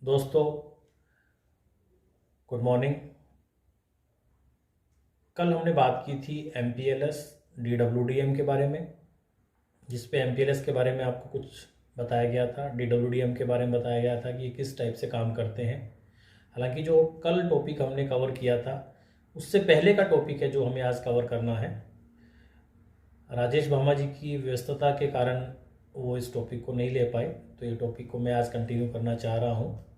दोस्तों, good morning. कल हमने बात की थी MPLS DWDM के बारे में, जिस पे MPLS के बारे में आपको कुछ बताया गया था, DWDM के बारे में बताया गया था कि ये किस टाइप से काम करते हैं। हालांकि जो कल टॉपिक हमने कवर किया था उससे पहले का टॉपिक है जो हमें आज कवर करना है। राजेश भामा जी की व्यस्तता के कारण वो इस टॉपिक को नहीं ले पाए, तो ये टॉपिक को मैं आज कंटिन्यू करना चाह रहा हूँ।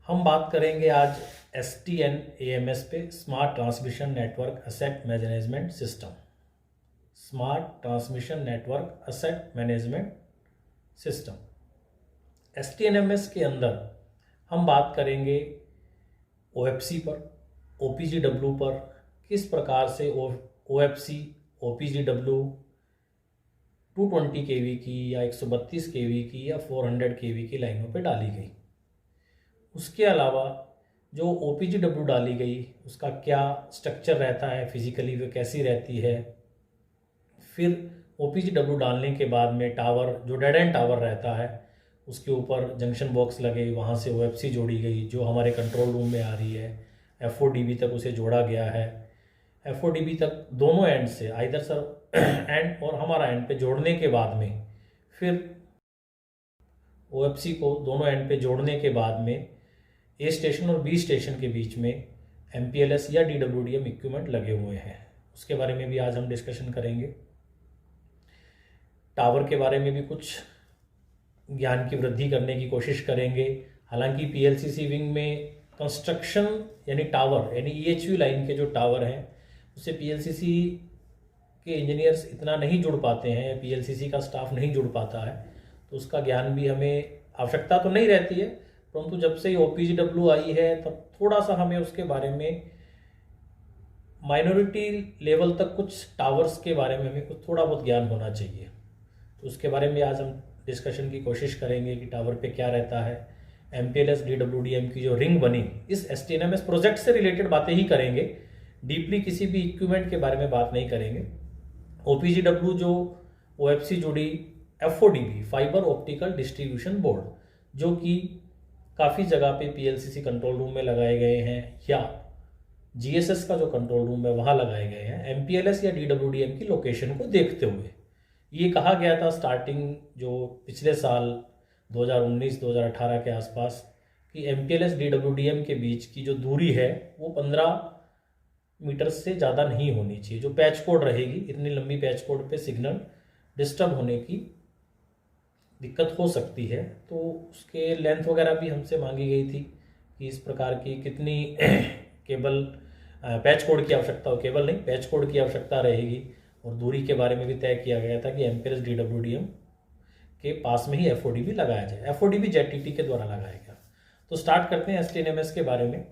हम बात करेंगे आज STN AMS पे, smart transmission network asset management system. Smart transmission network asset management system STN AMS के अंदर हम बात करेंगे OFC पर, OPGW पर, किस प्रकार से OFC OPGW 220 kV की या 132 kV की या 400 kV की लाइनों पे डाली गई। उसके अलावा जो OPGW डाली गई उसका क्या स्ट्रक्चर रहता है, फिजिकली वो कैसी रहती है। फिर OPGW डालने के बाद में टावर, जो डेड एंड टावर रहता है, उसके ऊपर जंक्शन बॉक्स लगे, वहाँ से OFC जोड़ी गई जो हमारे कंट्रोल रूम में आ रही है। FODB तक उसे जोड़ा गया है। FODB तक दोनों एंड से, आइदर सर एंड और हमारा एंड पे जोड़ने के बाद में, फिर OFC को दोनों एंड पे जोड़ने के बाद में A स्टेशन और B स्टेशन के बीच में MPLS या DWDM इक्विपमेंट लगे हुए हैं। उसके बारे में भी आज हम डिस्कशन करेंगे। टावर के बारे में भी कुछ ज्ञान की वृद्धि करने की कोशिश करेंगे। हालांकि PLCC विंग में कंस्ट्रक्शन यानी टावर यानी EHV लाइन के जो टावर हैं उससे PLCC के इंजीनियर्स इतना नहीं जुड़ पाते हैं, या PLCC का स्टाफ नहीं जुड़ पाता है, तो उसका ज्ञान भी हमें आवश्यकता तो नहीं रहती है, परंतु जब से OPGW आई है तब थोड़ा सा हमें उसके बारे में माइनॉरिटी लेवल तक कुछ टावर्स के बारे में हमें कुछ थोड़ा बहुत ज्ञान होना चाहिए। तो उसके बारे में आज हम डिस्कशन की कोशिश करेंगे कि टावर पे क्या रहता है। MPLS DWDM की जो रिंग बनी, इस STNMS प्रोजेक्ट से रिलेटेड बातें ही करेंगे, डीपली किसी भी इक्विपमेंट के बारे में बात नहीं करेंगे। OPGW जो OFC जुड़ी FODB, fibre optical distribution board, जो कि काफ़ी जगह पे PLCC कंट्रोल रूम में लगाए गए हैं या GSS का जो कंट्रोल रूम है वहाँ लगाए गए हैं, MPLS या DWDM की लोकेशन को देखते हुए। ये कहा गया था स्टार्टिंग जो पिछले साल 2019-2018 के आसपास कि MPLS DWDM के बीच की जो दूरी है वो 15 मीटर से ज़्यादा नहीं होनी चाहिए। जो पैच कोड रहेगी, इतनी लंबी पैच कोड पे सिग्नल डिस्टर्ब होने की दिक्कत हो सकती है, तो उसके लेंथ वगैरह भी हमसे मांगी गई थी कि इस प्रकार की कितनी केबल पैच कोड की आवश्यकता हो, केबल नहीं पैच कोड की आवश्यकता रहेगी। और दूरी के बारे में भी तय किया गया था कि MPLS DWDM के पास में ही FODB लगाया जाए। FODB ZTT के द्वारा लगाया गया। तो स्टार्ट करते हैं STNMS के बारे में।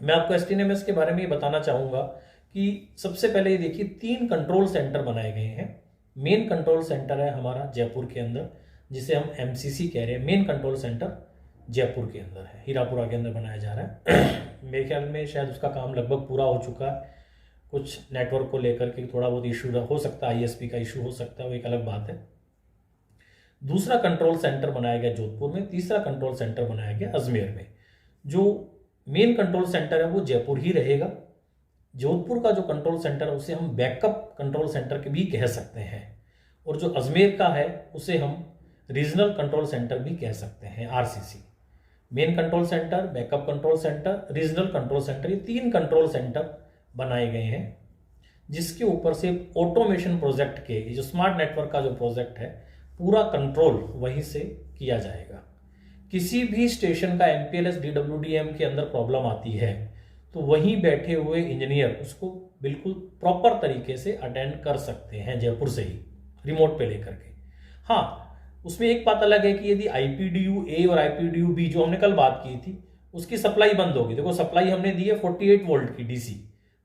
मैं आपको STNMS के बारे में ये बताना चाहूँगा कि सबसे पहले ये देखिए 3 कंट्रोल सेंटर बनाए गए हैं। मेन कंट्रोल सेंटर है हमारा जयपुर के अंदर, जिसे हम MCC कह रहे हैं। मेन कंट्रोल सेंटर जयपुर के अंदर है, हीरापुरा के अंदर बनाया जा रहा है। मेरे ख्याल में शायद उसका काम लगभग पूरा हो चुका है। कुछ नेटवर्क को लेकर के थोड़ा बहुत इशू हो सकता है, ISP का इशू हो सकता है, वो एक अलग बात है। दूसरा कंट्रोल सेंटर बनाया गया जोधपुर में, तीसरा कंट्रोल सेंटर बनाया गया अजमेर में। जो मेन कंट्रोल सेंटर है वो जयपुर ही रहेगा। जोधपुर का जो कंट्रोल सेंटर है उसे हम बैकअप कंट्रोल सेंटर के भी कह सकते हैं, और जो अजमेर का है उसे हम रीजनल कंट्रोल सेंटर भी कह सकते हैं, RCC। Main control centre, backup control centre, regional control centre, ये 3 कंट्रोल सेंटर बनाए गए हैं, जिसके ऊपर से ऑटोमेशन प्रोजेक्ट के, जो स्मार्ट नेटवर्क का जो प्रोजेक्ट है, पूरा कंट्रोल वहीं से किया जाएगा। किसी भी स्टेशन का MPLS DWDM के अंदर प्रॉब्लम आती है तो वहीं बैठे हुए इंजीनियर उसको बिल्कुल प्रॉपर तरीके से अटेंड कर सकते हैं, जयपुर से ही रिमोट पे लेकर के। हाँ, उसमें एक बात अलग है कि यदि IPDU A और IPDU B जो हमने कल बात की थी, उसकी सप्लाई बंद होगी। देखो, सप्लाई हमने दी है 48 वोल्ट की DC,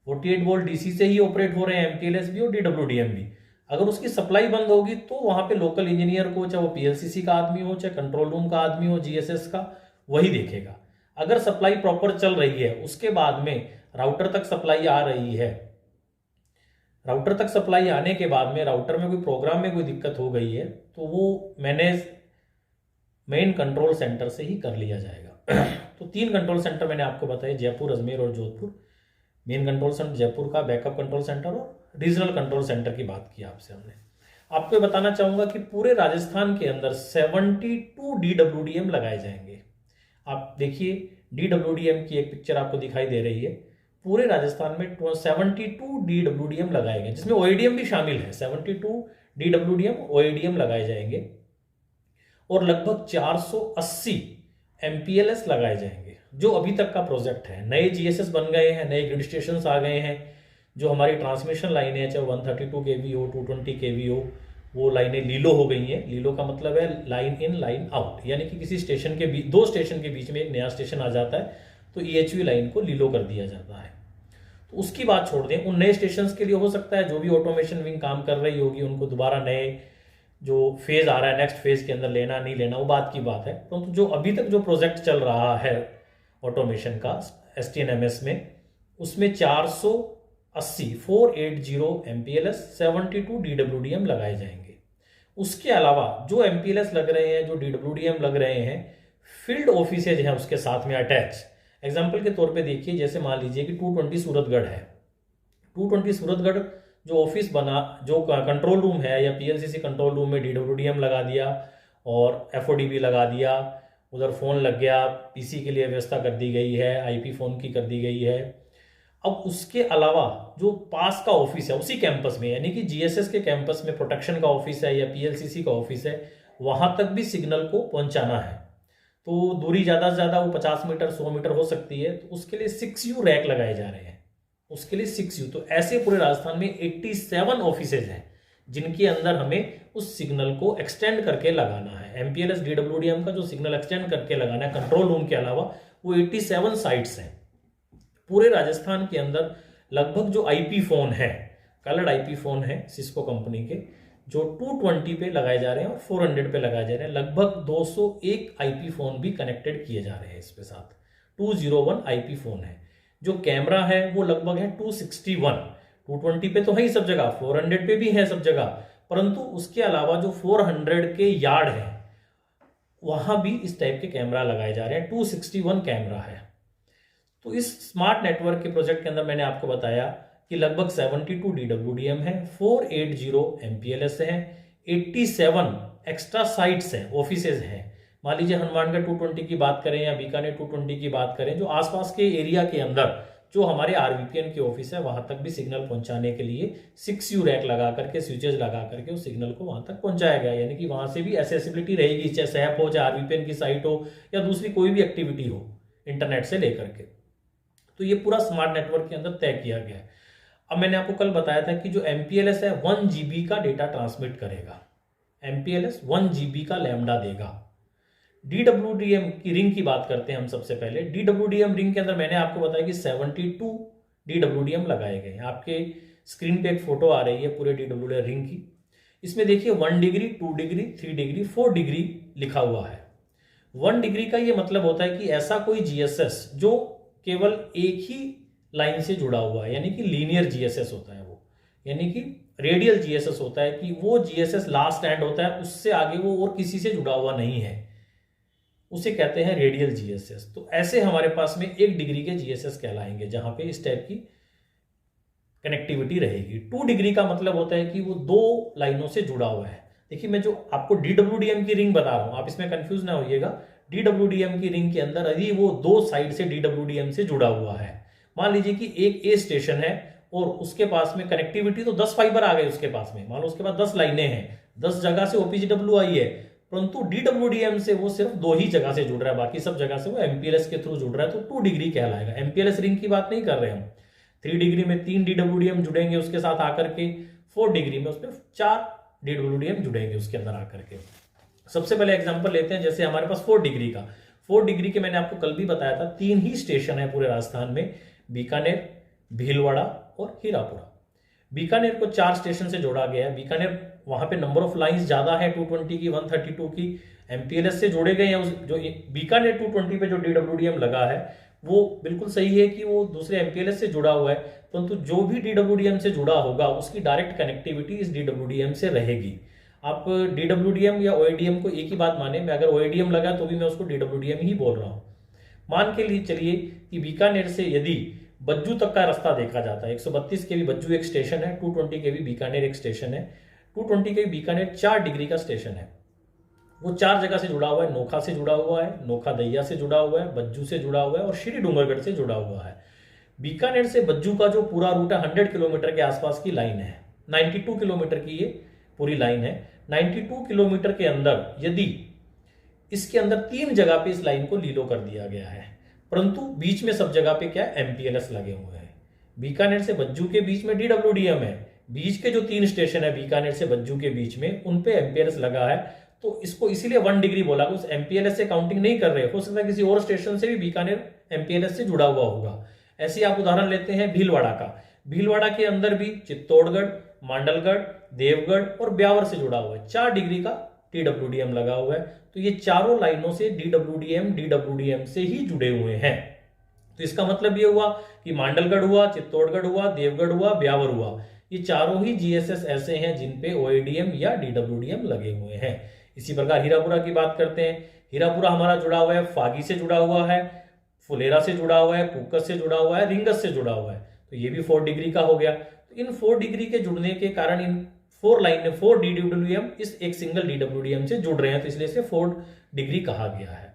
48 वोल्ट DC से ही ऑपरेट हो रहे हैं MPLS भी और DWDM भी। अगर उसकी सप्लाई बंद होगी तो वहां पे लोकल इंजीनियर को, चाहे वो PLCC का आदमी हो, चाहे कंट्रोल रूम का आदमी हो, GSS का, वही देखेगा। अगर सप्लाई प्रॉपर चल रही है, उसके बाद में राउटर तक सप्लाई आ रही है, राउटर तक सप्लाई आने के बाद में राउटर में कोई प्रोग्राम में कोई दिक्कत हो गई है, तो वो मैनेज मेन कंट्रोल सेंटर से ही कर लिया जाएगा। तो 3 कंट्रोल सेंटर मैंने आपको बताए, जयपुर, अजमेर और Jodhpur. Main control centre Jaipur का, बैकअप कंट्रोल सेंटर और रीजनल कंट्रोल सेंटर की बात की आपसे हमने। आपको ये बताना चाहूंगा कि पूरे राजस्थान के अंदर 72 DWDM लगाए जाएंगे। आप देखिए, DWDM की एक पिक्चर आपको दिखाई दे रही है। पूरे राजस्थान में 72 DWDM लगाए गए, जिसमें OADM भी शामिल है। 72 DWDM OADM लगाए जाएंगे और लगभग 480 MPLS लगाए जाएंगे, जो अभी तक का प्रोजेक्ट है। नए GSS बन गए हैं, नए ग्रिड स्टेशन आ गए हैं। जो हमारी ट्रांसमिशन लाइनें हैं, चाहे 132 kV हो, 220 kV हो, वो लाइनें लीलो हो गई हैं। लीलो का मतलब है लाइन इन लाइन आउट, यानी कि किसी स्टेशन के बीच, 2 स्टेशन के बीच में एक नया स्टेशन आ जाता है तो EHV लाइन को लीलो कर दिया जाता है। तो उसकी बात छोड़ दें, उन नए स्टेशन के लिए हो सकता है जो भी ऑटोमेशन विंग काम कर रही होगी, उनको दोबारा नए जो फेज आ रहा है, नेक्स्ट फेज के अंदर लेना नहीं लेना, वो बात की बात है। परंतु जो अभी तक जो प्रोजेक्ट चल रहा है ऑटोमेशन का STNMS में, उसमें 480 MPLS 72 DWDM लगाए जाएंगे। उसके अलावा जो MPLS लग रहे हैं, जो DWDM लग रहे हैं, फील्ड ऑफिसेज हैं उसके साथ में अटैच। एग्जाम्पल के तौर पे देखिए, जैसे मान लीजिए कि 220 सूरतगढ़ है। 220 सूरतगढ़ जो ऑफिस बना, जो कंट्रोल रूम है या PLCC कंट्रोल रूम में DWDM लगा दिया और FODB लगा दिया, उधर फ़ोन लग गया, PC के लिए व्यवस्था कर दी गई है, IP फ़ोन की कर दी गई है। अब उसके अलावा जो पास का ऑफिस है उसी कैंपस में, यानी कि GSS के कैंपस में प्रोटेक्शन का ऑफिस है या PLCC का ऑफिस है, वहाँ तक भी सिग्नल को पहुँचाना है। तो दूरी ज़्यादा से ज़्यादा वो 50 मीटर 100 मीटर हो सकती है। तो उसके लिए 6U रैक लगाए जा रहे हैं, उसके लिए 6U। तो ऐसे पूरे राजस्थान में 87 ऑफिसेज हैं जिनके अंदर हमें उस सिग्नल को एक्सटेंड करके लगाना है। MPLS DWDM का जो सिग्नल एक्सटेंड करके लगाना है कंट्रोल रूम के अलावा, वो 87 साइट्स हैं पूरे राजस्थान के अंदर। लगभग जो IP फोन है, कलर्ड IP फोन है सिस्को कंपनी के, जो 220 पे लगाए जा रहे हैं और 400 पे लगाए जा रहे हैं। लगभग 201 IP फोन भी कनेक्टेड किए जा रहे हैं इसके साथ। 201 IP फोन है। जो कैमरा है वो लगभग है 261। 220 पे तो है ही सब जगह, 400 पे भी है सब जगह, परंतु उसके अलावा जो 400 के यार्ड है वहां भी इस टाइप के कैमरा लगाए जा रहे हैं। 261 कैमरा है। तो इस स्मार्ट नेटवर्क के प्रोजेक्ट के अंदर मैंने आपको बताया कि लगभग 72 DWDM है, 480 MPLS है, 87 एक्स्ट्रा साइट्स हैं, ऑफिसेज हैं। मान लीजिए हनुमानगढ़ 220 की बात करें या बीकानेर 220 की बात करें, जो आसपास के एरिया के अंदर जो हमारे RVPN के ऑफिस है, वहां तक भी सिग्नल पहुंचाने के लिए 6U रैक लगा करके, स्विचेज लगा करके उस सिग्नल को वहां तक पहुंचाया गया। यानी कि वहां से भी एसेसिबिलिटी रहेगी, चाहे SAP हो, चाहे RVPN की साइट हो या दूसरी कोई भी एक्टिविटी हो इंटरनेट से लेकर के। तो ये पूरा स्मार्ट नेटवर्क के अंदर तय किया गया है। अब मैंने आपको कल बताया था कि जो MPLS है 1 GB का डेटा ट्रांसमिट करेगा। MPLS 1 GB का लैम्डा देगा। DWDM की रिंग की बात करते हैं हम सबसे पहले। DWDM रिंग के अंदर मैंने आपको बताया कि 72 DWDM लगाए गए हैं। आपके स्क्रीन पे एक फोटो आ रही है पूरे DWDM रिंग की। इसमें देखिए 1 डिग्री, 2 डिग्री, 3 डिग्री, 4 डिग्री लिखा हुआ है। 1 डिग्री का ये मतलब होता है कि ऐसा कोई GSS जो केवल एक ही लाइन से जुड़ा हुआ है, यानी कि लीनियर GSS होता है वो, यानी कि रेडियल GSS होता है कि वो GSS लास्ट एंड होता है, उससे आगे वो और किसी से जुड़ा हुआ नहीं है, उसे कहते हैं रेडियल GSS। तो ऐसे हमारे पास में 1 डिग्री के GSS कहलाएंगे, जहां पे इस टाइप की कनेक्टिविटी रहेगी। 2 डिग्री का मतलब होता है कि वो 2 लाइनों से जुड़ा हुआ है। देखिए, मैं जो आपको DWDM की रिंग बता रहा हूं, आप इसमें कंफ्यूज ना होइएगा। DWDM की रिंग के अंदर यदि वो 2 साइड से DWDM से जुड़ा हुआ है, मान लीजिए कि एक A स्टेशन है और उसके पास में कनेक्टिविटी तो 10 फाइबर आ गए उसके पास में, मान लो उसके पास 10 लाइनें हैं, 10 जगह से OPGW आई है, परंतु DWDM से वो सिर्फ 2 ही जगह से जुड़ रहा है, बाकी सब जगह से वो MPLS के थ्रू जुड़ रहा है, तो 2 डिग्री कहलाएगा। MPLS रिंग की बात नहीं कर रहे हम। 3 डिग्री में 3 DWDM जुड़ेंगे उसके साथ आकर के, 4 डिग्री में उसमें 4 DWDM जुड़ेंगे उसके अंदर आकर के। सबसे पहले एग्जांपल लेते हैं, जैसे हमारे पास 4 डिग्री का। 4 डिग्री के मैंने आपको कल भी बताया था, 3 ही स्टेशन है पूरे राजस्थान में, बीकानेर, भीलवाड़ा और हीरापुरा। बीकानेर को 4 स्टेशन से जोड़ा गया है। बीकानेर वहां पे नंबर ऑफ लाइंस ज्यादा है, 220 की, 132 की, MPLS से जोड़े गए हैं। जो बीकानेर 220 पे जो DWDM लगा है वो बिल्कुल सही है कि वो दूसरे MPLS से जुड़ा हुआ है, परंतु जो भी DWDM से जुड़ा होगा उसकी डायरेक्ट कनेक्टिविटी इस DWDM से रहेगी। आप DWDM या OADM को एक ही बात माने, मैं अगर OADM लगा तो भी मैं उसको DWDM ही बोल रहा हूँ। मान के लिए चलिए कि बीकानेर से यदि बज्जू तक का रास्ता देखा जाता है, 132 केवी बज्जू एक स्टेशन है, 220 केवी बीकानेर एक स्टेशन है। 220 केवी बीकानेर 4 डिग्री का स्टेशन है। वो 4 जगह से जुड़ा हुआ है, नोखा से जुड़ा हुआ है, नोखा दैया से जुड़ा हुआ है, बज्जू से जुड़ा हुआ है और श्री डूंगरगढ़ से जुड़ा हुआ है। बीकानेर से बज्जू का जो पूरा रूट है 100 किलोमीटर के आसपास की लाइन है। 92 किलोमीटर की ये पूरी लाइन है। 92 किलोमीटर के अंदर यदि इसके अंदर 3 जगह पे इस लाइन को लीलो कर दिया गया है, परंतु बीच में सब जगह पे क्या MPLS लगे हुए हैं। बीकानेर से बज्जू के बीच में DWDM है, बीच के जो 3 स्टेशन है बीकानेर से बज्जू के बीच में उन पे MPLS लगा है, तो इसको इसीलिए 1 डिग्री बोला। उस MPLS से काउंटिंग नहीं कर रहे, हो सकता है किसी और स्टेशन से भी बीकानेर MPLS से जुड़ा हुआ होगा। ऐसे आप उदाहरण लेते हैं भीलवाड़ा का। भीलवाड़ा के अंदर भी चित्तौड़गढ़, मांडलगढ़, देवगढ़ और ब्यावर से जुड़ा हुआ है। 4 डिग्री का DWDM लगा हुआ है। तो ये चारों लाइनों से DWDM से ही जुड़े हुए हैं। तो इसका मतलब ये हुआ कि मांडलगढ़ हुआ, चित्तौड़गढ़ हुआ, देवगढ़ हुआ, ब्यावर हुआ, ये चारों ही GSS ऐसे हैं जिन पे OADM या DWDM लगे हुए हैं। इसी प्रकार हीरापुरा की बात करते हैं। हीरापुरा हमारा जुड़ा हुआ है, फागी से जुड़ा हुआ है, फुलेरा से जुड़ा हुआ है, कुकस से जुड़ा हुआ है, रिंगस से जुड़ा हुआ है। तो ये भी 4 डिग्री का हो गया। तो इन 4 डिग्री के जुड़ने के कारण इन 4 लाइन 4 DWDM इस एक सिंगल DWDM से जुड़ रहे हैं, तो इसलिए इसे 4 डिग्री कहा गया है।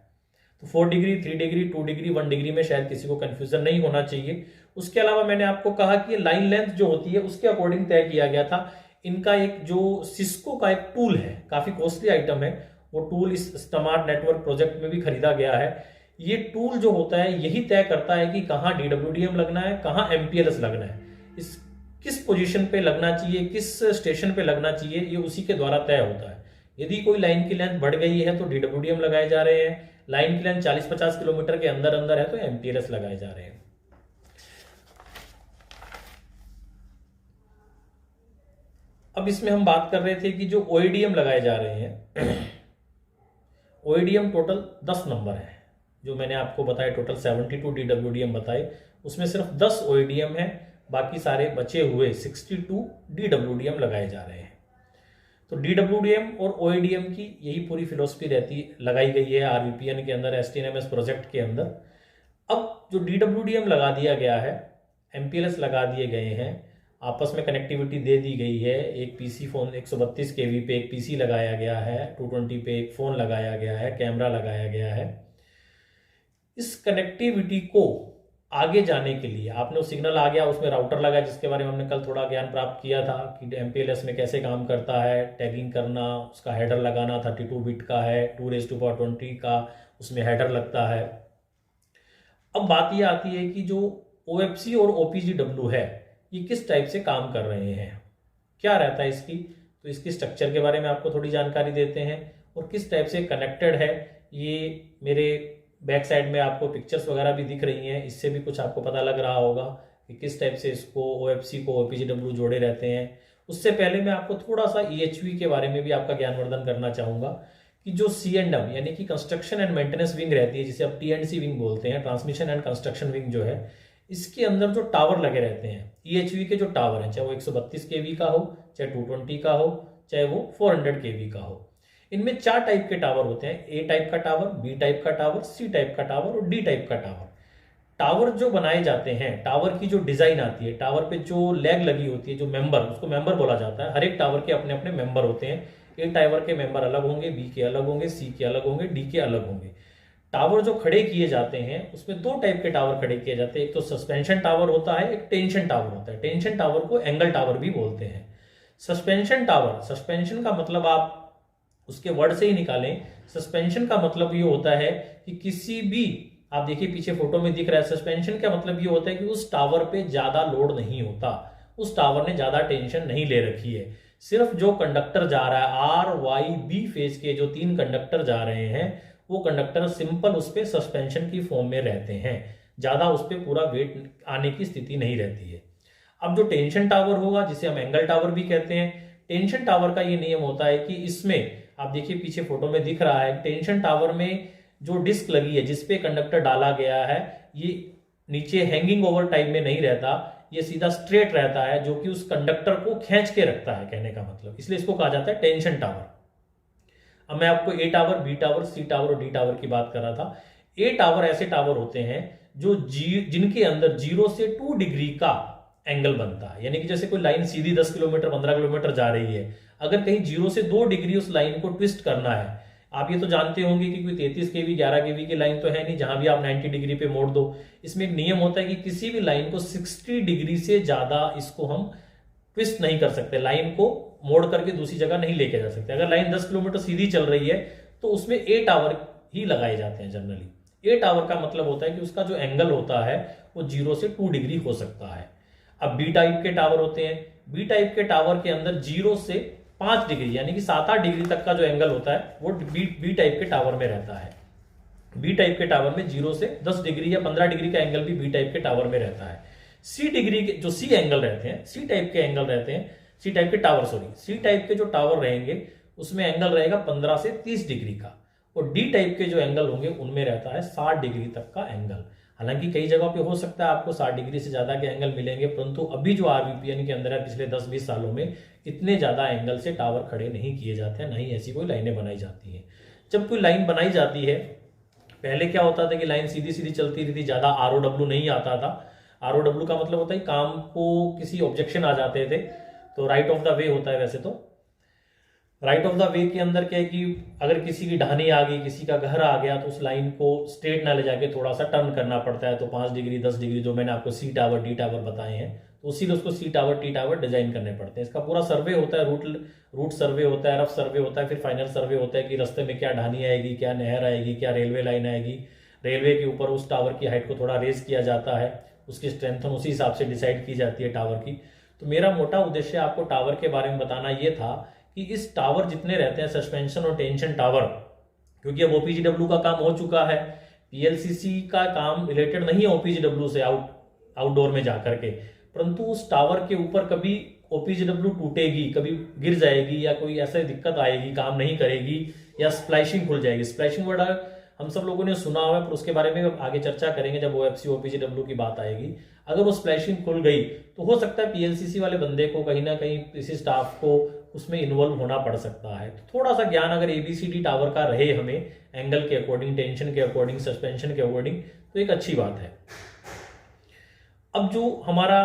तो 4 डिग्री, 3 डिग्री, 2 डिग्री, 1 डिग्री में शायद किसी को कंफ्यूजन नहीं होना चाहिए। उसके अलावा मैंने आपको कहा कि लाइन लेंथ जो होती है उसके अकॉर्डिंग तय किया गया था। इनका एक जो सिस्को का एक टूल है, काफी कॉस्टली आइटम है, वो टूल इस स्मार्ट नेटवर्क प्रोजेक्ट में भी खरीदा गया है। ये टूल जो होता है यही तय करता है कि कहाँ DWDM लगना है, कहाँ MPLS लगना है, इस किस पोजीशन पे लगना चाहिए, किस स्टेशन पे लगना चाहिए, ये उसी के द्वारा तय होता है। यदि कोई लाइन की लेंथ बढ़ गई है तो DWDM लगाए जा रहे हैं, लाइन की लेंथ 40-50 किलोमीटर के अंदर अंदर है तो MPLS लगाए जा रहे हैं। अब इसमें हम बात कर रहे थे कि जो OADM लगाए जा रहे हैं, OADM टोटल 10 नंबर है। जो मैंने आपको बताया टोटल 72 DWDM बताए, उसमें सिर्फ 10 OADM है, बाकी सारे बचे हुए 62 DWDM लगाए जा रहे हैं। तो DWDM और OADM की यही पूरी फिलोसफी रहती लगाई गई है RVPN के अंदर, STNMS प्रोजेक्ट के अंदर। अब जो DWDM लगा दिया गया है, MPLS लगा दिए गए हैं, आपस में कनेक्टिविटी दे दी गई है। एक PC फोन 132 kV पे एक PC लगाया गया है, 220 पे एक फोन लगाया गया है, कैमरा लगाया गया है। इस कनेक्टिविटी को आगे जाने के लिए आपने वो सिग्नल आ गया, उसमें राउटर लगा जिसके बारे में हमने कल थोड़ा ज्ञान प्राप्त किया था कि MPLS में कैसे काम करता है, टैगिंग करना, उसका हेडर लगाना 32 बिट का है, 2⁻20 का उसमें हेडर लगता है। अब बात यह आती है कि जो OFC और OPGW है ये किस टाइप से काम कर रहे हैं, क्या रहता है इसकी। तो इसकी स्ट्रक्चर के बारे में आपको थोड़ी जानकारी देते हैं और किस टाइप से कनेक्टेड है। ये मेरे बैक साइड में आपको पिक्चर्स वगैरह भी दिख रही हैं, इससे भी कुछ आपको पता लग रहा होगा कि किस टाइप से इसको OFC को OPGW जोड़े रहते हैं। उससे पहले मैं आपको थोड़ा सा EHV के बारे में भी आपका ज्ञानवर्धन करना चाहूँगा कि जो C&M यानी कि कंस्ट्रक्शन एंड मेंटेनेंस विंग रहती है, जिसे आप TNC विंग बोलते हैं, ट्रांसमिशन एंड कंस्ट्रक्शन विंग जो है, इसके अंदर जो टावर लगे रहते हैं, EHV के जो टावर हैं, चाहे वो 132 kV का हो, चाहे 220 का हो, चाहे वो 400 kV का हो, इनमें 4 टाइप के टावर होते हैं। A टाइप का टावर, B टाइप का टावर, C टाइप का टावर और D टाइप का टावर। टावर जो बनाए जाते हैं, टावर की जो डिजाइन आती है, टावर पे जो लेग लगी होती है, जो मेंबर, उसको मेंबर बोला जाता है। हर एक टावर के अपने अपने मेंबर होते हैं। A टावर के मेंबर अलग होंगे, B के अलग होंगे, C के अलग होंगे, D के अलग होंगे। टावर जो खड़े किए जाते हैं उसमें 2 टाइप के टावर खड़े किए जाते हैं। एक तो सस्पेंशन टावर होता है, एक टेंशन टावर होता है। टेंशन टावर को एंगल टावर भी बोलते हैं। सस्पेंशन टावर, सस्पेंशन का मतलब आप उसके वर्ड से ही निकालें। सस्पेंशन का मतलब ये होता है कि किसी भी, आप देखिए पीछे फोटो में दिख रहा है, सस्पेंशन का मतलब ये होता है कि उस टावर पे ज्यादा लोड नहीं होता, उस टावर ने ज्यादा टेंशन नहीं ले रखी है। सिर्फ जो कंडक्टर जा रहा है, R, Y, B फेज के जो 3 कंडक्टर जा रहे हैं, वो कंडक्टर सिंपल उस पर सस्पेंशन की फॉर्म में रहते हैं, ज्यादा उस पर पूरा वेट आने की स्थिति नहीं रहती है। अब जो टेंशन टावर होगा, जिसे हम एंगल टावर भी कहते हैं, टेंशन टावर का ये नियम होता है कि इसमें आप देखिए पीछे फोटो में दिख रहा है, टेंशन टावर में जो डिस्क लगी है जिसपे कंडक्टर डाला गया है, ये नीचे हैंगिंग ओवर टाइप में नहीं रहता, ये सीधा स्ट्रेट रहता है, जो कि उस कंडक्टर को खींच के रखता है, कहने का मतलब, इसलिए इसको कहा जाता है टेंशन टावर। अब मैं आपको A tower, B tower, C tower और डी टावर की बात कर रहा था। ए टावर ऐसे टावर होते हैं जो जिनके अंदर 0 से 2 डिग्री का एंगल बनता है, यानी कि जैसे कोई लाइन सीधी 10 किलोमीटर 15 किलोमीटर जा रही है, अगर कहीं 0 से 2 डिग्री उस लाइन को ट्विस्ट करना है, आप ये तो जानते होंगे कि कोई 33 केवी 11 केवी की लाइन तो है नहीं जहां भी आप 90 डिग्री पे मोड़ दो। इसमें एक नियम होता है कि किसी भी लाइन को 60 डिग्री से ज्यादा इसको हम ट्विस्ट नहीं कर सकते, लाइन को मोड़ करके दूसरी जगह नहीं लेके जा सकते। अगर लाइन 10 किलोमीटर सीधी चल रही है तो उसमें ए टावर ही लगाए जाते हैं जनरली। ए टावर का मतलब होता है कि उसका जो एंगल होता है वो 0 से 2 डिग्री हो सकता है। अब बी टाइप के टावर होते हैं, बी टाइप के टावर के अंदर 0 से 5 डिग्री यानी कि 7-8 डिग्री तक का जो एंगल होता है वो बी टाइप के टावर में रहता है। बी टाइप के टावर में 0 से 10 डिग्री या 15 डिग्री का एंगल भी बी टाइप के टावर में रहता है। सी डिग्री के जो सी एंगल रहते हैं, सी टाइप के एंगल रहते हैं, सी टाइप के टावर सी टाइप के जो टावर रहेंगे उसमें एंगल रहेगा 15 से 30 डिग्री का, और डी टाइप के जो एंगल होंगे उनमें रहता है 60 डिग्री तक का एंगल। हालांकि कई जगह पे हो सकता है आपको 60 डिग्री से ज्यादा के एंगल मिलेंगे, परंतु अभी जो आरवीपीएन के अंदर है पिछले 10-20 सालों में इतने ज्यादा एंगल से टावर खड़े नहीं किए जाते हैं, नहीं ऐसी कोई लाइनें बनाई जाती हैं। जब कोई लाइन बनाई जाती है, पहले क्या होता था कि लाइन सीधी सीधी चलती रहती, ज्यादा आरओडब्ल्यू नहीं आता था। आरओडब्ल्यू का मतलब होता है काम को किसी ऑब्जेक्शन आ जाते थे तो राइट ऑफ द वे होता है। वैसे तो राइट ऑफ द वे के अंदर क्या है कि अगर किसी की ढानी आ गई, किसी का घर आ गया, तो उस लाइन को स्ट्रेट ना ले जाके थोड़ा सा टर्न करना पड़ता है, तो 5 डिग्री 10 डिग्री जो मैंने आपको सी टावर डी टावर बताए हैं, तो उसी उसको सी टावर टी टावर डिजाइन करने पड़ते हैं। इसका पूरा सर्वे होता है, रूट सर्वे होता है, रफ सर्वे होता है, फिर फाइनल सर्वे होता है कि रास्ते में क्या ढानी आएगी, क्या नहर आएगी, क्या रेलवे लाइन आएगी। रेलवे के ऊपर उस टावर की हाइट को थोड़ा रेज किया जाता है, उसकी स्ट्रेंथ उसी हिसाब से डिसाइड की जाती है टावर की। तो मेरा मोटा उद्देश्य आपको टावर के बारे में बताना ये था कि इस टावर जितने रहते हैं सस्पेंशन और टेंशन टावर, क्योंकि अब ओपीजीडब्ल्यू का काम हो चुका है, पीएलसीसी का काम रिलेटेड नहीं है ओपीजीडब्ल्यू से आउटडोर में जाकर के, परंतु उस टावर के ऊपर कभी ओपीजीडब्ल्यू टूटेगी, कभी गिर जाएगी, या कोई ऐसी दिक्कत आएगी, काम नहीं करेगी, या स्प्लैशिंग खुल जाएगी। स्प्लैशिंग वर्ड हम सब लोगों ने सुना हुआ है, पर उसके बारे में आगे चर्चा करेंगे जब ओएफसी ओपीजीडब्ल्यू की बात आएगी। अगर वो स्प्लैशिंग खुल गई तो हो सकता है पीएलसीसी वाले बंदे को कहीं ना कहीं किसी स्टाफ को उसमें इन्वॉल्व होना पड़ सकता है। तो थोड़ा सा ज्ञान अगर एबीसीडी टावर का रहे हमें, एंगल के अकॉर्डिंग, टेंशन के अकॉर्डिंग, सस्पेंशन के अकॉर्डिंग, तो एक अच्छी बात है। अब जो हमारा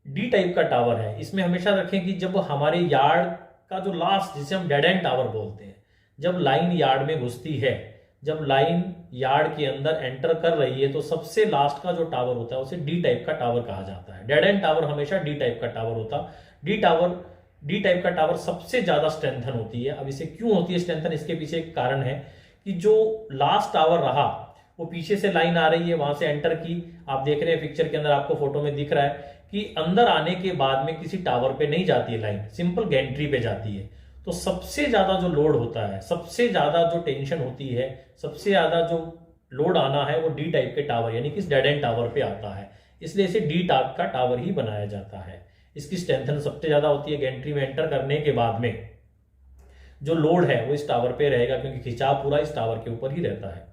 डी टाइप का टावर है, इसमें हमेशा रखें कि जब हमारे यार्ड का जो लास्ट, जिसे हम डेड एंड टावर बोलते हैं, जब लाइन यार्ड में घुसती है, जब लाइन यार्ड के अंदर एंटर कर रही है, तो सबसे लास्ट का जो टावर होता है उसे डी टाइप का टावर कहा जाता है। डेड एंड टावर हमेशा डी टाइप का टावर होता। डी टाइप का टावर सबसे ज्यादा स्ट्रेंथन होती है। अब इसे क्यों होती है स्ट्रेंथन, इसके पीछे एक कारण है कि जो लास्ट टावर रहा वो पीछे से लाइन आ रही है, वहां से एंटर की, आप देख रहे हैं पिक्चर के अंदर, आपको फोटो में दिख रहा है कि अंदर आने के बाद में किसी टावर पे नहीं जाती है लाइन, सिंपल गैंट्री पे जाती है। तो सबसे ज्यादा जो लोड होता है, सबसे ज्यादा जो टेंशन होती है, सबसे ज्यादा जो लोड आना है वो डी टाइप के टावर यानी कि डेड एंड टावर पे आता है, इसलिए इसे डी टाइप का टावर ही बनाया जाता है। इसकी स्ट्रेंथन सबसे ज्यादा होती है, गैंट्री में एंटर करने के बाद में जो लोड है वो इस टावर पे रहेगा, क्योंकि खिंचाव पूरा इस टावर के ऊपर ही रहता है।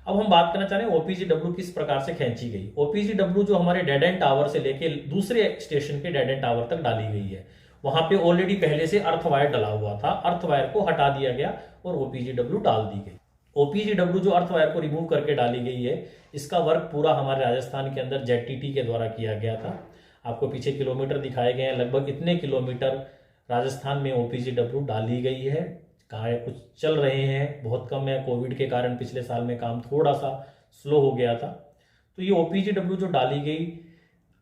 अब हम बात करना चाह रहे हैं ओपीजीडब्ल्यू किस प्रकार से खींची गई। ओपीजीडब्ल्यू जो हमारे डेड एंड टावर से लेके दूसरे स्टेशन के डेड एंड टावर तक डाली गई है, वहां पे ऑलरेडी पहले से अर्थ वायर डला हुआ था, अर्थ वायर को हटा दिया गया और ओपीजीडब्ल्यू डाल दी गई। ओपीजीडब्ल्यू जो अर्थ वायर को रिमूव करके डाली गई है, इसका वर्क पूरा हमारे राजस्थान के अंदर जेटीटी के द्वारा किया गया था। आपको पीछे किलोमीटर दिखाए गए हैं, लगभग इतने किलोमीटर राजस्थान में ओपीजीडब्ल्यू डाली गई है। कहा कुछ चल रहे हैं, बहुत कम है, कोविड के कारण पिछले साल में काम थोड़ा सा स्लो हो गया था। तो ये ओपीजीडब्ल्यू जो डाली गई,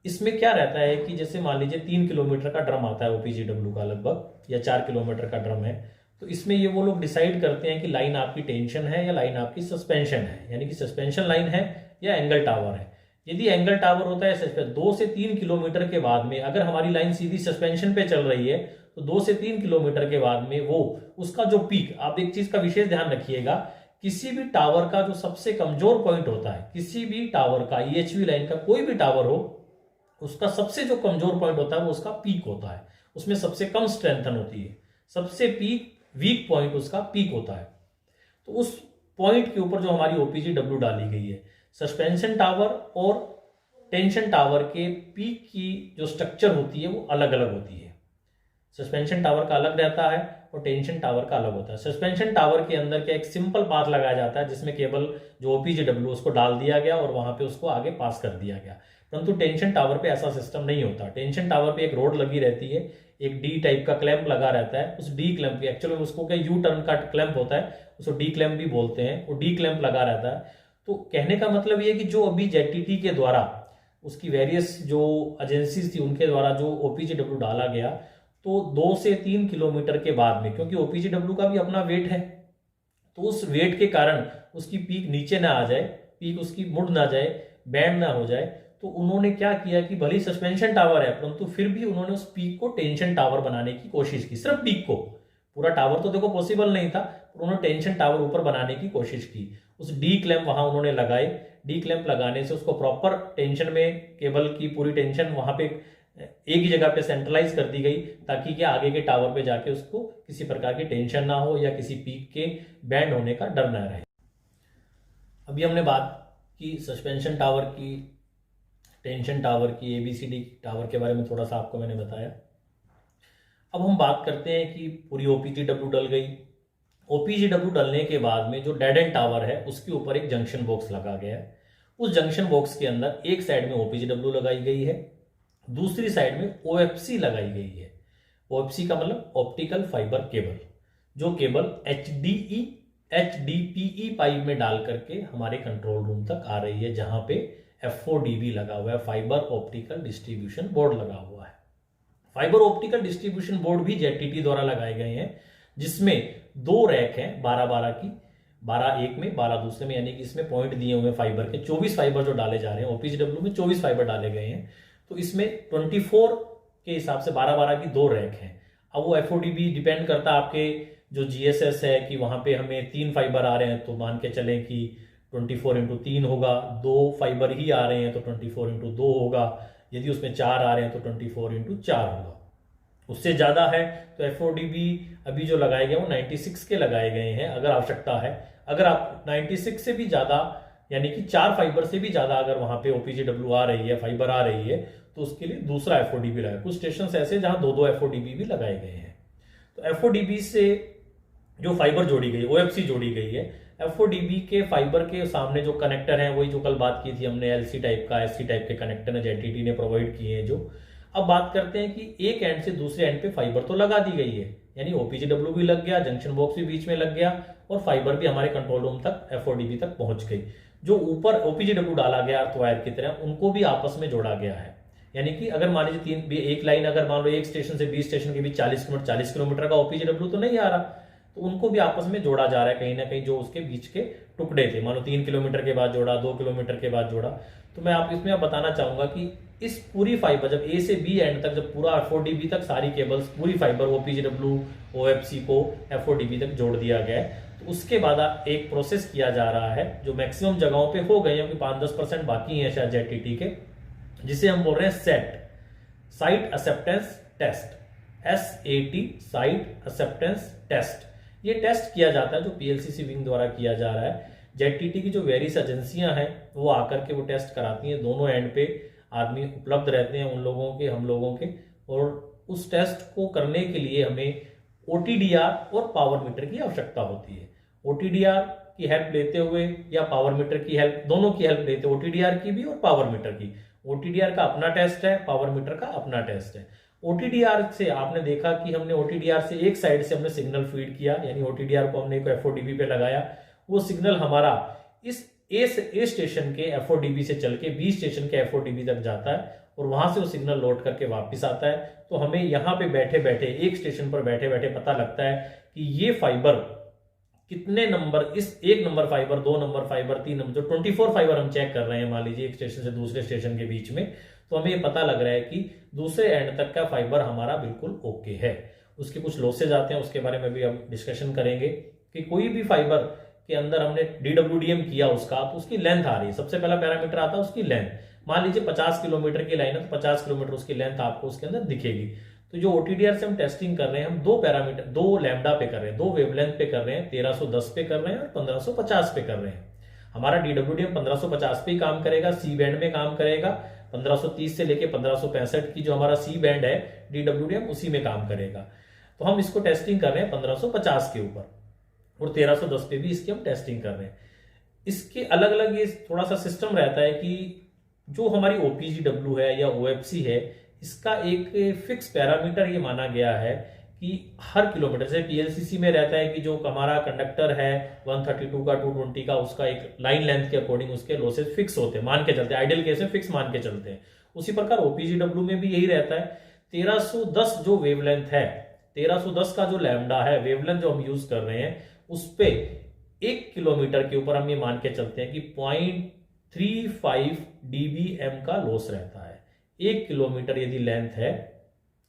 इसमें क्या रहता है कि जैसे मान लीजिए 3 किलोमीटर का ड्रम आता है ओपीजीडब्ल्यू का लगभग, या 4 किलोमीटर का ड्रम है, तो इसमें ये वो लोग डिसाइड करते हैं कि लाइन आपकी टेंशन है या लाइन आपकी सस्पेंशन है, यानी कि सस्पेंशन लाइन है या एंगल टावर है। यदि एंगल टावर होता है 2 से 3 किलोमीटर के बाद में, अगर हमारी लाइन सीधी सस्पेंशन पे चल रही है तो 2 से 3 किलोमीटर के बाद में वो उसका जो पीक, आप एक चीज का विशेष ध्यान रखिएगा, किसी भी टावर का जो सबसे कमजोर पॉइंट होता है, किसी भी टावर का, ईएचवी लाइन का कोई भी टावर हो, उसका सबसे जो कमजोर पॉइंट होता है वो उसका पीक होता है, उसमें सबसे कम स्ट्रेंथन होती है, सबसे वीक पॉइंट उसका पीक होता है। तो उस पॉइंट के ऊपर जो हमारी ओपीजीडब्ल्यू डाली गई है, सस्पेंशन टावर और टेंशन टावर के पीक की जो स्ट्रक्चर होती है वो अलग अलग होती है। सस्पेंशन टावर का अलग रहता है और टेंशन टावर का अलग होता है। सस्पेंशन टावर के अंदर क्या एक सिंपल पाथ लगाया जाता है जिसमें केबल जो ओपीजीडब्ल्यू उसको डाल दिया गया और वहां पे उसको आगे पास कर दिया गया, परंतु टेंशन टावर पे ऐसा सिस्टम नहीं होता। टेंशन टावर पे एक रोड लगी रहती है, एक डी टाइप का क्लैंप लगा रहता है। उस डी क्लैंप पे एक्चुअली उसको क्या यू टर्न का क्लैंप होता है, उसको डी क्लैंप भी बोलते हैं, वो डी क्लैंप लगा रहता है। तो कहने का मतलब ये कि जो अभी जेटीटी के द्वारा उसकी वेरियस जो एजेंसीज थी उनके द्वारा जो ओपीजीडब्ल्यू डाला गया, तो 2 से 3 किलोमीटर के बाद में, क्योंकि ओपीजीडब्ल्यू का भी अपना वेट है, तो उस वेट के कारण उसकी पीक नीचे ना आ जाए, पीक उसकी मुड़ ना जाए, बैंड ना हो जाए, तो उन्होंने क्या किया कि भले सस्पेंशन टावर है परंतु फिर भी उन्होंने उस पीक को टेंशन टावर बनाने की कोशिश की। सिर्फ पीक को, पूरा टावर तो देखो पॉसिबल नहीं था, पर उन्होंने टेंशन टावर ऊपर बनाने की कोशिश की। उस डी क्लैंप वहां उन्होंने लगाए, डी क्लैंप लगाने से उसको प्रॉपर टेंशन में केबल की पूरी टेंशन वहां पे एक ही जगह पे सेंट्रलाइज कर दी गई, ताकि क्या आगे के टावर पे जाके उसको किसी प्रकार की टेंशन ना हो या किसी पीक के बैंड होने का डर ना रहे। अभी हमने बात की सस्पेंशन टावर की, टेंशन टावर की, एबीसीडी टावर के बारे में थोड़ा सा आपको मैंने बताया। अब हम बात करते हैं कि पूरी ओपीजीडब्ल्यू डल गई। ओपीजीडब्ल्यू डलने के बाद में जो डेड एंड टावर है उसके ऊपर एक जंक्शन बॉक्स लगा गया है। उस जंक्शन बॉक्स के अंदर एक साइड में ओपीजीडब्ल्यू लगाई गई है, दूसरी साइड में ओएफसी लगाई गई है। ओएफसी का मतलब ऑप्टिकल फाइबर केबल, जो केबल एचडीपीई पाइप में डाल करके हमारे कंट्रोल रूम तक आ रही है, जहां पे F4DB लगा हुआ है, फाइबर ऑप्टिकल डिस्ट्रीब्यूशन बोर्ड लगा हुआ है। फाइबर ऑप्टिकल डिस्ट्रीब्यूशन बोर्ड भी जेटीटी द्वारा लगाए गए हैं, जिसमें 2 रैक हैं 12-12 की, 12 एक में 12 दूसरे में, यानी कि इसमें पॉइंट दिए हुए फाइबर के 24 फाइबर जो डाले जा रहे हैं। ओपीजीडब्ल्यू में 24 फाइबर डाले गए हैं, तो इसमें 24 के हिसाब से 12-12 की 2 रैक हैं। अब वो F4DB डिपेंड करता है आपके जो GSS है कि वहां पे हमें 3 फाइबर आ रहे हैं तो मान के चलें कि 24x3 होगा, 2 फाइबर ही आ रहे हैं तो 24x2 होगा, यदि उसमें 4 आ रहे हैं तो 24x4 होगा। उससे ज्यादा है तो F4DB अभी जो लगाए गए वो 96 के लगाए गए हैं। अगर आवश्यकता है, अगर आप 96 से भी ज्यादा यानी कि 4 फाइबर से भी ज्यादा अगर वहां पे ओपीजीडब्ल्यू आ रही है, फाइबर आ रही है, तो उसके लिए दूसरा F4DB लगाए। कुछ स्टेशन ऐसे जहां 2-2 F4DB भी लगाए गए हैं। तो F4DB से जो फाइबर जोड़ी गई, OFC जोड़ी गई है, F4DB के फाइबर के सामने जो कनेक्टर है, वही जो कल बात की थी हमने, LC टाइप का, SC टाइप के कनेक्टर है जेटीटी ने प्रोवाइड किए हैं। जो अब बात करते हैं कि एक एंड से दूसरे एंड पे फाइबर तो लगा दी गई है, यानी ओपीजीडब्ल्यू भी लग गया, जंक्शन बॉक्स भी बीच में लग गया और फाइबर भी हमारे कंट्रोल रूम तक F4DB तक पहुंच गई। जो ऊपर ओपीजीडब्ल्यू डाला गया अर्थ वायर की तरह, उनको भी आपस में जोड़ा गया है। यानी कि अगर मान लीजिए एक लाइन, अगर मान लो एक स्टेशन से 20 स्टेशन के बीच 40 किलोमीटर का ओपीजीडब्ल्यू तो नहीं आ रहा, तो उनको भी आपस में जोड़ा जा रहा है कहीं ना कहीं, जो उसके बीच के टुकड़े थे, मानो 3 किलोमीटर के बाद जोड़ा, 2 किलोमीटर के बाद जोड़ा। तो मैं आप इसमें बताना चाहूंगा कि इस पूरी फाइबर जब ए से बी एंड तक, जब पूरा F4DB तक सारी केबल्स, पूरी फाइबर ओपीजीडब्ल्यू OFC को F4DB तक जोड़ दिया गया है, तो उसके बाद एक प्रोसेस किया जा रहा है जो मैक्सिमम जगहों पे हो गए हैं, क्योंकि 5-10% बाकी हैं शायद जेटीटी के, जिसे हम बोल रहे हैं SAT, site acceptance test, SAT, site acceptance test. ये टेस्ट किया जाता है जो PLCC विंग द्वारा किया जा रहा है। जेटीटी की जो वेरियस एजेंसियां हैं वो आकर के वो टेस्ट कराती हैं, दोनों एंड पे आदमी उपलब्ध रहते हैं, उन लोगों के, हम लोगों के, और उस टेस्ट को करने के लिए हमें OTDR और पावर मीटर की आवश्यकता होती है। OTDR की हेल्प लेते हुए या पावर मीटर की हेल्प, दोनों की हेल्प लेते हैं, OTDR की भी और पावर मीटर की। OTDR का अपना टेस्ट है, पावर मीटर का अपना टेस्ट है। OTDR से आपने देखा कि हमने OTDR से एक साइड से हमने सिग्नल फीड किया, यानी OTDR को हमने F4DB पे लगाया, वो सिग्नल हमारा इस ए स्टेशन के F4DB से चल के B स्टेशन के F4DB तक जाता है और वहां से वो सिग्नल लौट करके वापस आता है। तो हमें यहाँ पे बैठे बैठे, एक स्टेशन पर बैठे बैठे पता लगता है कि ये फाइबर कितने नंबर, इस 1 number fibre, 2 number fibre, 3 number, जो 24 फाइबर हम चेक कर रहे हैं मान लीजिए एक स्टेशन से दूसरे स्टेशन के बीच में, तो हमें ये पता लग रहा है कि दूसरे एंड तक का फाइबर हमारा बिल्कुल ओके है। उसके कुछ लॉसेज आते हैं, उसके बारे में भी हम डिस्कशन करेंगे कि कोई भी फाइबर के अंदर हमने DWDM किया उसका, तो उसकी लेंथ आ रही है, सबसे पहला पैरामीटर आता है उसकी लेंथ। मान लीजिए 50 किलोमीटर की लाइन है तो 50 किलोमीटर उसकी लेंथ आपको उसके अंदर दिखेगी। तो जो OTDR से हम टेस्टिंग कर रहे हैं, हम 2 पैरामीटर, 2 लैम्डा पे कर रहे हैं, 2 वेवलेंथ पे कर रहे हैं, 1310 पे कर रहे हैं और 1550 पे कर रहे हैं। हमारा DWDM 1550 पे ही काम करेगा, सी बैंड में काम करेगा, 1530 से लेके 1565 की जो हमारा सी बैंड है DWDM उसी में काम करेगा। तो हम इसको टेस्टिंग कर रहे हैं 1550 के ऊपर, और 1310 पे भी इसकी हम टेस्टिंग कर रहे हैं। इसके अलग अलग ये थोड़ा सा सिस्टम रहता है कि जो हमारी OPGW है या OFC है, इसका एक फिक्स पैरामीटर ये माना गया है कि हर किलोमीटर से PLCC में रहता है कि जो हमारा कंडक्टर है 132 का 220 का, उसका एक लाइन लेंथ के अकॉर्डिंग उसके लॉसेज फिक्स होते हैं, मान के चलते हैं, आइडियल केस में फिक्स मान के चलते हैं। उसी प्रकार OPGW में भी यही रहता है। 1310 जो वेवलेंथ है, 1310 का जो लैम्डा है वेवलेंथ जो हम यूज कर रहे हैं, उस पे 1 किलोमीटर के ऊपर हम ये मान के चलते हैं कि 0.35 dBm का लॉस रहता है। 1 किलोमीटर यदि लेंथ है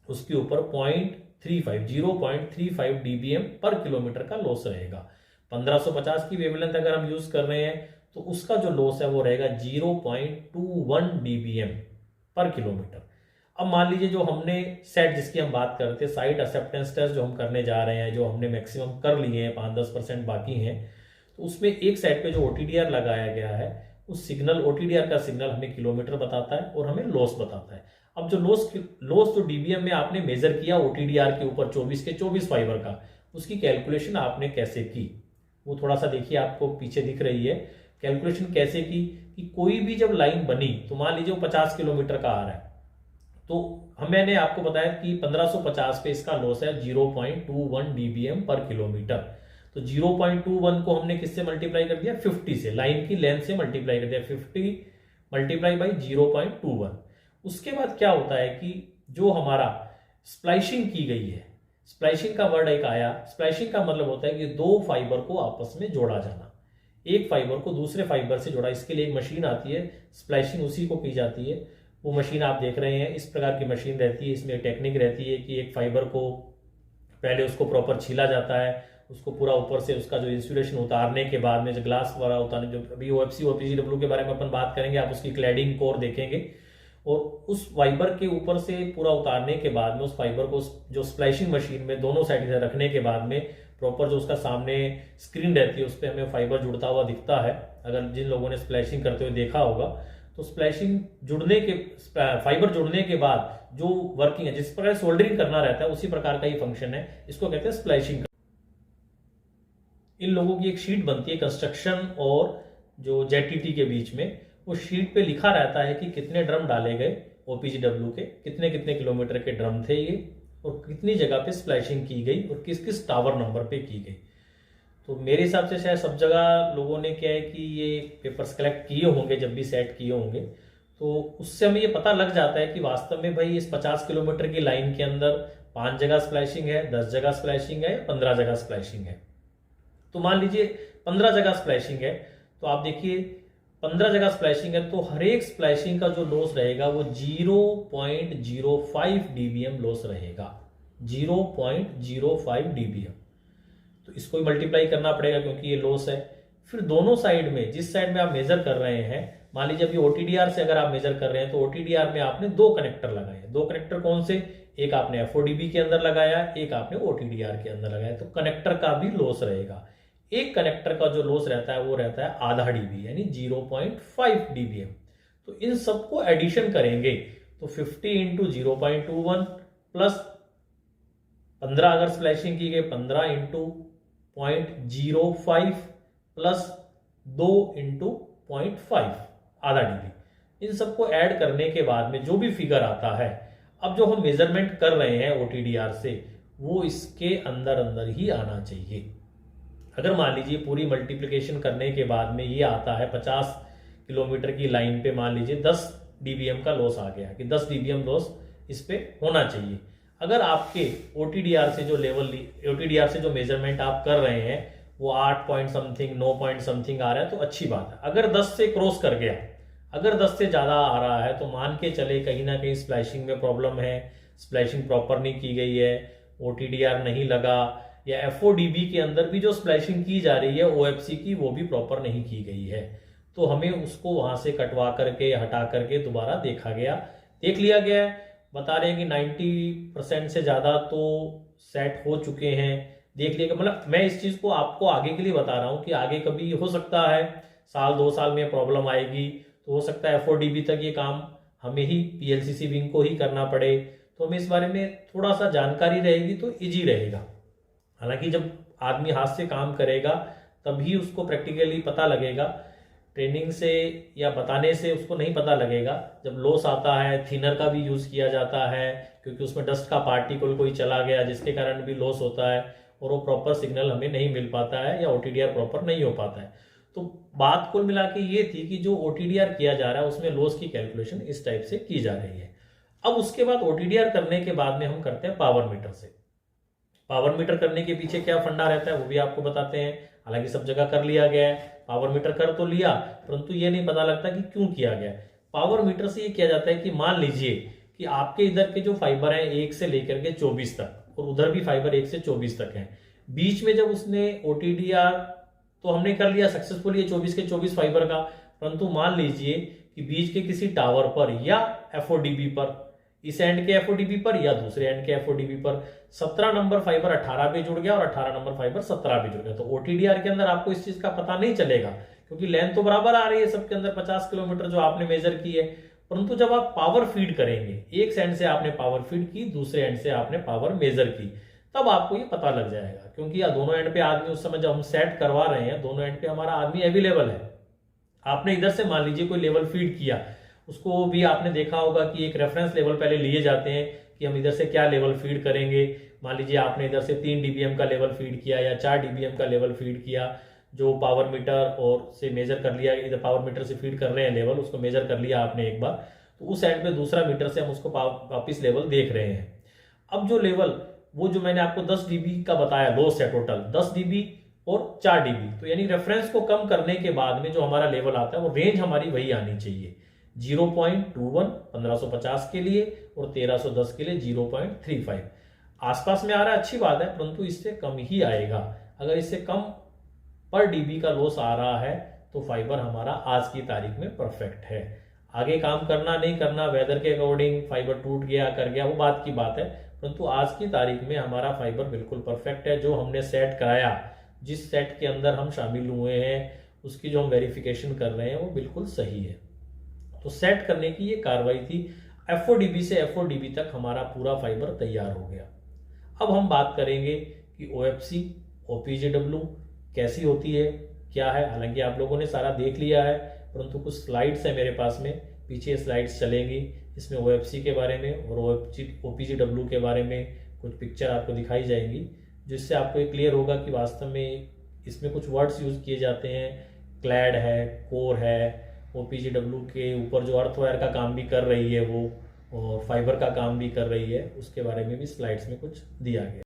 उसके ऊपर 0.35 dBm पर किलोमीटर का लॉस रहेगा। 1550 की वेवलेंथ अगर हम यूज कर रहे हैं तो उसका जो लॉस है वो रहेगा 0.21 dBm पर किलोमीटर। अब मान लीजिए जो हमने सेट जिसकी हम बात करते हैं, साइट एक्सेप्टेंस टेस्ट जो हम करने जा रहे हैं, जो हमने मैक्सिमम कर लिए हैं, 5-10% बाकी हैं, तो उसमें एक साइड पे जो OTDR लगाया गया है, उस सिग्नल OTDR का सिग्नल हमें किलोमीटर बताता है और हमें लॉस बताता है। अब जो लॉस जो DBM में आपने मेजर किया OTDR के ऊपर 24 के 24 फाइबर का, उसकी कैलकुलेशन आपने कैसे की वो थोड़ा सा देखिए, आपको पीछे दिख रही है। कैलकुलेशन कैसे की कि कोई भी जब लाइन बनी तो मान लीजिए वो 50 किलोमीटर का आ रहा है, तो मैंने आपको बताया कि 1550 पे इसका लॉस है 0.21 dBm पर किलोमीटर। तो 0.21 को हमने किससे मल्टीप्लाई कर दिया, 50 से, लाइन की लेंथ से मल्टीप्लाई कर दिया, 50 मल्टीप्लाई बाई 0.21। उसके बाद क्या होता है कि जो हमारा स्प्लाइशिंग की गई है, स्प्लाइशिंग का वर्ड एक आया, स्प्लाइशिंग का मतलब होता है कि दो फाइबर को आपस में जोड़ा जाना, एक फाइबर को दूसरे फाइबर से जोड़ा। इसके लिए एक मशीन आती है, स्प्लाइशिंग उसी को की जाती है। वो मशीन आप देख रहे हैं, इस प्रकार की मशीन रहती है। इसमें टेक्निक रहती है कि एक फाइबर को पहले उसको प्रॉपर छीला जाता है, उसको पूरा ऊपर से उसका जो इंसुलेशन उतारने के बाद में जो ग्लास वाला उतारने, जो अभी OFC OPGW के बारे में अपन बात करेंगे, आप उसकी क्लैडिंग कोर देखेंगे, और उस फाइबर के ऊपर से पूरा उतारने के बाद में उस फाइबर को जो स्प्लाइशिंग मशीन में दोनों साइड से रखने के बाद में प्रॉपर जो उसका सामने स्क्रीन रहती है उस पर हमें फाइबर जुड़ता हुआ दिखता है। अगर जिन लोगों ने स्प्लाइशिंग करते हुए देखा होगा, तो स्प्लैशिंग जुड़ने के फाइबर जुड़ने के बाद जो वर्किंग है, जिस प्रकार सोल्डरिंग करना रहता है, उसी प्रकार का ही फंक्शन है, इसको कहते हैं स्प्लैशिंग। इन लोगों की एक शीट बनती है कंस्ट्रक्शन और जो ZTT के बीच में, वो शीट पे लिखा रहता है कि कितने ड्रम डाले गए OPGW के, कितने कितने किलोमीटर के ड्रम थे ये, और कितनी जगह पे स्प्लैशिंग की गई और किस किस टावर नंबर पे की गई। तो मेरे हिसाब से शायद सब जगह लोगों ने क्या है कि ये पेपर्स कलेक्ट किए होंगे, जब भी सेट किए होंगे, तो उससे हमें ये पता लग जाता है कि वास्तव में भाई इस 50 किलोमीटर की लाइन के अंदर 5 जगह स्प्लैशिंग है, 10 जगह स्प्लैशिंग है, 15 जगह स्प्लैशिंग है। तो मान लीजिए 15 जगह स्प्लैशिंग है, तो आप देखिए 15 जगह स्प्लैशिंग है, तो हर एक स्प्लैशिंग का जो लॉस रहेगा वो 0.05 dBm लॉस रहेगा, 0.05 dBm। तो इसको ही मल्टीप्लाई करना पड़ेगा क्योंकि ये लॉस है। फिर दोनों साइड में, जिस साइड में आप मेजर कर रहे हैं, मान लीजिए अभी OTDR से अगर आप मेजर कर रहे हैं, तो OTDR में आपने 2 कनेक्टर लगाए हैं। 2 कनेक्टर कौन से, एक आपने FODB के अंदर लगाया, एक आपने OTDR के अंदर लगाया, तो कनेक्टर का भी लॉस रहेगा। एक कनेक्टर का जो लॉस रहता है वो रहता है आधा dB, यानी 0.5 dBm। तो इन सबको एडिशन करेंगे तो 50 इंटू 0.21 प्लस 15 अगर स्प्लैशिंग की गई, 15 इंटू 0.05 प्लस 2 इंटू 0.5 आधा dB। इन सबको ऐड करने के बाद में जो भी फिगर आता है, अब जो हम मेजरमेंट कर रहे हैं OTDR से, वो इसके अंदर अंदर ही आना चाहिए। अगर मान लीजिए पूरी मल्टीप्लिकेशन करने के बाद में ये आता है 50 किलोमीटर की लाइन पे, मान लीजिए 10 dBm का लॉस आ गया कि 10 dBm लॉस इस पे होना चाहिए। अगर आपके OTDR से जो OTDR से जो मेजरमेंट आप कर रहे हैं वो 8 पॉइंट समथिंग 9 पॉइंट समथिंग आ रहा है तो अच्छी बात है। अगर 10 से क्रॉस कर गया, अगर 10 से ज़्यादा आ रहा है तो मान के चले कहीं ना कहीं स्प्लैशिंग में प्रॉब्लम है, स्प्लैशिंग प्रॉपर नहीं की गई है, OTDR नहीं लगा, या FODB के अंदर भी जो स्प्लैशिंग की जा रही है OFC की, वो भी प्रॉपर नहीं की गई है। तो हमें उसको वहां से कटवा करके हटा करके दोबारा देख लिया गया है। बता रहे हैं कि 90% से ज़्यादा तो सेट हो चुके हैं, देख लिया। मतलब मैं इस चीज़ को आपको आगे के लिए बता रहा हूँ कि आगे कभी हो सकता है 1-2 साल में प्रॉब्लम आएगी, तो हो सकता है FODB तक ये काम हमें ही पीएलसीसी विंग को ही करना पड़े, तो हमें इस बारे में थोड़ा सा जानकारी रहेगी तो इजी रहेगा। हालांकि जब आदमी हाथ से काम करेगा तभी उसको प्रैक्टिकली पता लगेगा, ट्रेनिंग से या बताने से उसको नहीं पता लगेगा। जब लॉस आता है, थिनर का भी यूज़ किया जाता है क्योंकि उसमें डस्ट का पार्टिकल कोई चला गया जिसके कारण भी लॉस होता है और वो प्रॉपर सिग्नल हमें नहीं मिल पाता है या ओटीडीआर प्रॉपर नहीं हो पाता है। तो बात कुल मिला के ये थी कि जो ओटीडीआर किया जा रहा है उसमें लॉस की कैलकुलेशन इस टाइप से की जा रही है। अब उसके बाद ओटीडीआर करने के बाद में हम करते हैं पावर मीटर से। पावर मीटर करने के पीछे क्या फंडा रहता है वो भी आपको बताते हैं। हालांकि सब जगह कर लिया गया है, पावर मीटर कर तो लिया, परंतु ये नहीं पता लगता कि क्यों किया गया। पावर मीटर से ये किया जाता है कि मान लीजिए कि आपके इधर के जो फाइबर हैं 1 से लेकर के 24 तक और उधर भी फाइबर 1 से 24 तक हैं। बीच में जब उसने ओटीडीआर तो हमने कर लिया सक्सेसफुली 24 के 24 फाइबर का, परंतु मान लीजिए कि बीच के किसी टावर पर या एफओडीबी पर, इस एंड के एफओडीबी पर या दूसरे एंड के एफओडीबी पर 17 नंबर फाइबर 18 पे जुड़ गया और 18 नंबर फाइबर 17 पे जुड़ गया, तो ओटीडीआर के अंदर आपको इस चीज का पता नहीं चलेगा क्योंकि लेंथ तो बराबर आ रही है सबके अंदर 50 किलोमीटर जो आपने मेजर की है। परंतु जब आप पावर फीड करेंगे, एक एंड से आपने पावर फीड की, दूसरे एंड से आपने पावर मेजर की, तब आपको ये पता लग जाएगा। क्योंकि दोनों एंड पे आदमी उस समय जब हम सेट करवा रहे हैं, दोनों एंड पे हमारा आदमी अवेलेबल है। आपने इधर से मान लीजिए कोई लेवल फीड किया, उसको भी आपने देखा होगा कि एक रेफरेंस लेवल पहले लिए जाते हैं कि हम इधर से क्या लेवल फीड करेंगे। मान लीजिए आपने इधर से 3 dBm का लेवल फीड किया या 4 dBm का लेवल फीड किया, जो पावर मीटर और से मेजर कर लिया, इधर पावर मीटर से फीड कर रहे हैं लेवल, उसको मेजर कर लिया आपने एक बार, तो उस एंड पे दूसरा मीटर से हम उसको वापिस लेवल देख रहे हैं। अब जो लेवल वो जो मैंने आपको 10 dB का बताया लॉस है, टोटल 10 dB और 4 dB, तो यानी रेफरेंस को कम करने के बाद में जो हमारा लेवल आता है वो रेंज हमारी वही आनी चाहिए। 0.21 1550 के लिए और 1310 के लिए 0.35 आसपास में आ रहा है, अच्छी बात है, परंतु इससे कम ही आएगा। अगर इससे कम पर डीबी का लॉस आ रहा है तो फाइबर हमारा आज की तारीख में परफेक्ट है। आगे काम करना नहीं करना, वेदर के अकॉर्डिंग फाइबर टूट गया कर गया वो बात की बात है, परंतु आज की तारीख में हमारा फाइबर बिल्कुल परफेक्ट है। जो हमने सेट कराया, जिस सेट के अंदर हम शामिल हुए हैं, उसकी जो हम वेरिफिकेशन कर रहे हैं वो बिल्कुल सही है। तो सेट करने की ये कार्रवाई थी। एफओडीबी से एफओडीबी तक हमारा पूरा फाइबर तैयार हो गया। अब हम बात करेंगे कि ओएफसी ओपीजीडब्ल्यू कैसी होती है, क्या है। हालांकि आप लोगों ने सारा देख लिया है, परंतु कुछ स्लाइड्स है मेरे पास में, पीछे स्लाइड्स चलेंगी, इसमें ओएफसी के बारे में और ओपीजीडब्ल्यू के बारे में कुछ पिक्चर आपको दिखाई जाएंगी, जिससे आपको ये क्लियर होगा कि वास्तव में इसमें कुछ वर्ड्स यूज किए जाते हैं। क्लैड है, कोर है, ओपीजीडब्ल्यू के ऊपर जो अर्थवायर का काम भी कर रही है वो, और फाइबर का काम भी कर रही है, उसके बारे में भी स्लाइड्स में कुछ दिया गया।